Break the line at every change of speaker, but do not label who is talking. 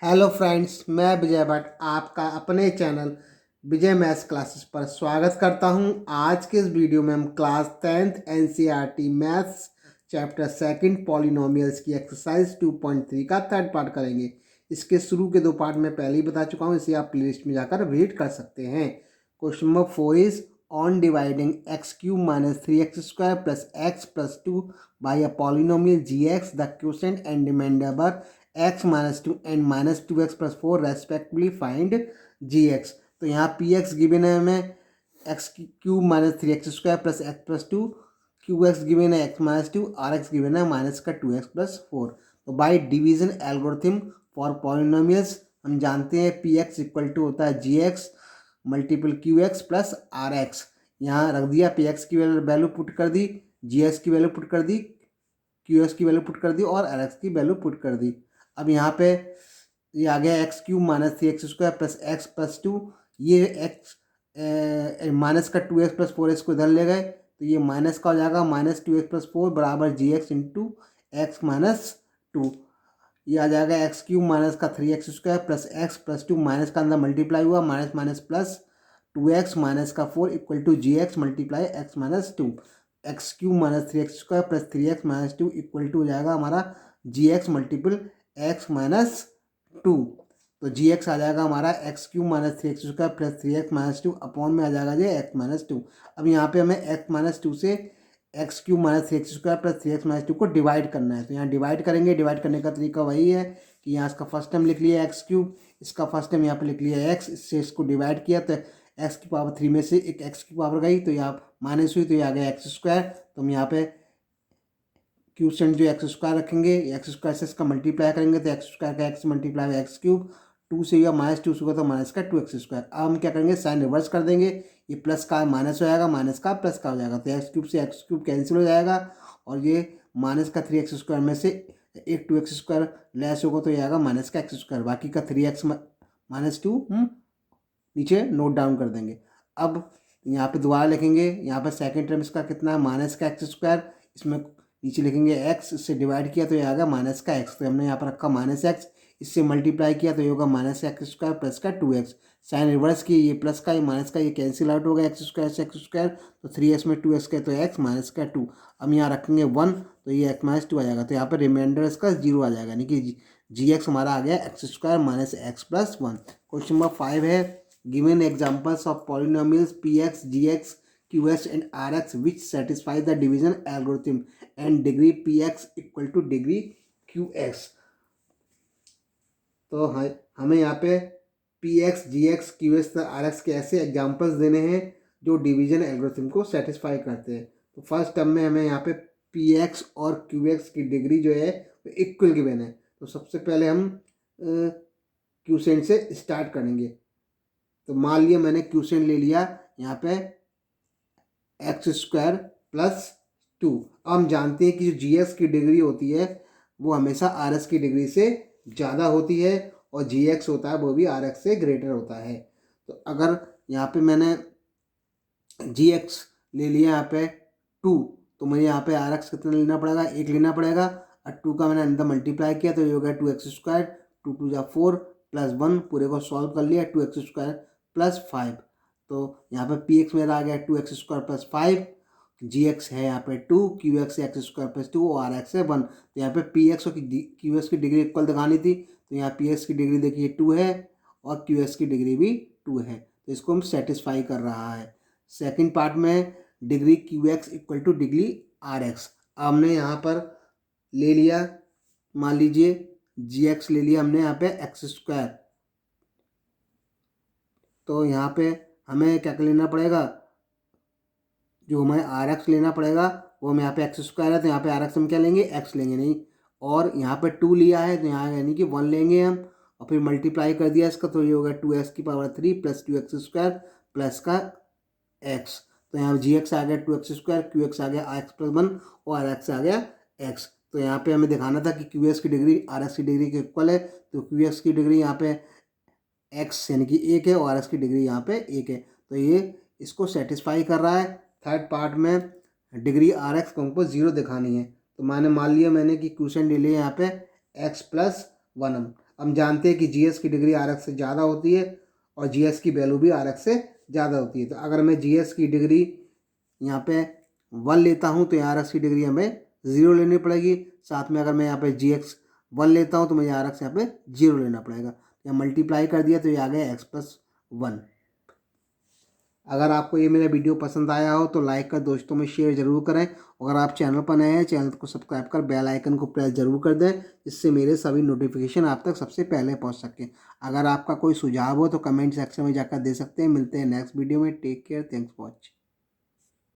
Hello friends, मैं विजय भट्ट आपका अपने चैनल विजय मैथ्स क्लासेस पर स्वागत करता हूं। आज के इस वीडियो में हम class 10th NCERT maths chapter second polynomials की एक्सरसाइज 2.3 का थर्ड पार्ट करेंगे। इसके शुरू के दो पार्ट मैं पहले ही बता चुका हूं, इसे आप प्लेलिस्ट में जाकर रीड कर सकते हैं। Question number 4 is on dividing x cube minus 3x² plus x plus 2 by a polynomial gx the quotient and remainder x minus 2 and minus 2x plus 4 respectively find gx। तो यहाँ px given है हमें x cube minus 3x² plus x plus 2, q x given है x minus 2, r x given है minus का 2x plus 4। तो by division algorithm for polynomials हम जानते हैं पी एक्स इक्वल टू होता है g x multiple q x plus r x. यहाँ रख दिया, पी एक्स की वैल्यू पुट कर दी, जी एक्स की वैल्यू पुट कर दी, क्यू एक्स की वैल्यू पुट कर दी और आर एक्स की वैल्यू पुट कर दी। अब यहाँ पे ये आ गया x cube minus 3x² plus x plus 2, ये एक्स माइनस का 2x प्लस 4x को इधर ले गए तो ये माइनस का हो जाएगा माइनस 2x प्लस 4 बराबर जी एक्स इंटू एक्स माइनस 2। ये आ जाएगा एक्स क्यूब माइनस का 3x² प्लस 2 माइनस का अंदर मल्टीप्लाई हुआ minus minus plus 2x minus का 4 equal to G X multiply X minus 2। X cube minus 3x² plus 3x minus 2 equal to हो जाएगा हमारा G x multiple X minus 2। तो G X आ जाएगा हमारा X cube minus 3x² plus 3x minus 2 upon में आ जाएगा जी एक्स माइनस 2। अब यहाँ पे हमें एक्स माइनस 2 से x cube minus 3x² plus 3x minus 2 को डिवाइड करना है। तो यहाँ डिवाइड करेंगे, डिवाइड करने का तरीका वही है कि यहाँ इसका फर्स्ट टर्म लिख लिया एक्स क्यूब, इसका फर्स्ट टर्म यहाँ पे लिख लिया एक्स, इससे इसको डिवाइड किया तो एक्स की पावर 3 में से एक एक्स की पावर गई तो यहाँ माइनस हुई तो ये आ गया x²। तो हम यहाँ पे क्यूसेंट जो x² रखेंगे, x² से इसका मल्टीप्लाई करेंगे तो x² का x multiply by x cube, 2 से या माइनस 2 से होगा तो माइनस का 2x²। अब हम क्या करेंगे, साइन रिवर्स कर देंगे, ये प्लस का माइनस हो जाएगा, माइनस का प्लस का हो जाएगा तो एक्स क्यूब से एक्स क्यूब कैंसिल हो जाएगा और ये माइनस का 3x² में से एक 2x² लेस होगा तो ये आएगा माइनस का x², बाकी का 3x माइनस 2 नीचे नोट डाउन कर देंगे। अब यहाँ पे दोबारा लिखेंगे, यहाँ पे सेकेंड टर्म इसका कितना है माइनस का x², इसमें नीचे लिखेंगे x, इससे डिवाइड किया तो ये आएगा माइनस का x, तो हमने यहाँ पर रखा माइनस x, इससे मल्टीप्लाई किया तो ये होगा माइनस x² प्लस का 2x। साइन रिवर्स किए, ये प्लस का ये माइनस का ये कैंसिल आउट होगा x² से x², तो 3x में 2x का तो x माइनस का 2। अब यहाँ रखेंगे 1 तो ये x माइनस 2 आ जाएगा, तो यहाँ पर रिमाइंडर इसका 0 आ जाएगा, यानी कि जी एक्स हमारा आ गया x² minus x plus 1। Question number 5 है given examples of polynomials px, gx, qx and rx which satisfy the division algorithm and degree px equal to degree qx। तो हमें यहाँ पे px, gx, qx, rx के ऐसे examples देने हैं जो डिवीजन एल्गोरिथम को सेटिस्फाई करते हैं। तो फर्स्ट टर्म में हमें यहाँ पे px और qx की डिग्री जो है वो इक्वल गिवन है। तो सबसे पहले हम क्यूसेंट से स्टार्ट करेंगे। तो मान लिया मैंने क्यूसेंट ले लिया यहाँ पे x² प्लस 2। अब हम जानते हैं कि जो जी एक्स की डिग्री होती है वो हमेशा आर एक्स की डिग्री से ज़्यादा होती है और जी एक्स होता है वो भी आर एक्स से ग्रेटर होता है। तो अगर यहाँ पे मैंने जी एक्स ले लिया यहाँ पे 2, तो मुझे यहाँ पे आर एक्स कितना लेना पड़ेगा, 1 लेना पड़ेगा और 2 का मैंने अंदर मल्टीप्लाई किया तो ये हो गया 2x², 2 2 जा 4 प्लस 1, पूरे को सॉल्व कर लिया 2x² प्लस 5। तो यहाँ पे पी एक्स मेरा आ गया 2x² प्लस 5, जी एक्स है यहाँ पे 2, क्यू एक्स x² प्लस 2 और आर एक्स है 1। तो यहाँ पे पी एक्स और क्यू एक्स की डिग्री इक्वल दिखानी थी, तो यहाँ पी एक्स की डिग्री देखिए 2 है और क्यू एक्स की डिग्री भी 2 है, तो इसको हम सेटिस्फाई कर रहा है। सेकेंड पार्ट में degree Q X equal to degree R X. हमने यहाँ पर ले लिया, मान लीजिए जी एक्स ले लिया हमने यहाँ पे x², तो यहाँ पे हमें क्या लेना पड़ेगा, जो हमें आर एक्स लेना पड़ेगा वो हमें यहाँ पे x² है तो यहाँ पे आर एक्स हम क्या लेंगे, x लेंगे नहीं, और यहाँ पे 2 लिया है तो यहाँ यानी कि 1 लेंगे हम और फिर मल्टीप्लाई कर दिया इसका तो ये होगा 2x की पावर 3 प्लस 2x² प्लस का x। तो यहाँ जी एक्स आ गया 2x², क्यू एक्स आ गया x प्लस 1 और आर एक्स आ गया x। तो यहाँ पे हमें दिखाना था कि क्यू एक्स की डिग्री आर एक्स की डिग्री के इक्वल है, तो क्यू एक्स की डिग्री यहाँ पे x यानी कि 1 है और आर एक्स की डिग्री यहाँ पे 1 है, तो ये इसको सेटिस्फाई कर रहा है। थर्ड पार्ट में डिग्री आर एक्स को हमको 0 दिखानी है, तो मैंने मान लिया मैंने कि क्वेश्चन ले लिया यहाँ पे x प्लस 1। हम जानते हैं कि जीएस की डिग्री आरएक्स से ज़्यादा होती है और जीएस की वैल्यू भी आरएक्स से ज़्यादा होती है। तो अगर मैं जीएस की डिग्री यहाँ पे 1 लेता हूँ तो आरएक्स की डिग्री हमें 0 लेनी पड़ेगी। साथ में अगर मैं यहाँ पे जीएक्स 1 लेता हूँ तो मुझे आरएक्स यहाँ पे 0 लेना पड़ेगा। यहाँ मल्टीप्लाई कर दिया तो ये आ गया x+1। अगर आपको ये मेरा वीडियो पसंद आया हो तो लाइक कर दोस्तों में शेयर ज़रूर करें। अगर आप चैनल पर नए हैं चैनल को सब्सक्राइब कर बेल आइकन को प्रेस ज़रूर कर दें, जिससे मेरे सभी नोटिफिकेशन आप तक सबसे पहले पहुंच सकें। अगर आपका कोई सुझाव हो तो कमेंट सेक्शन में जाकर दे सकते हैं। मिलते हैं नेक्स्ट वीडियो में। Take care, thanks for watching.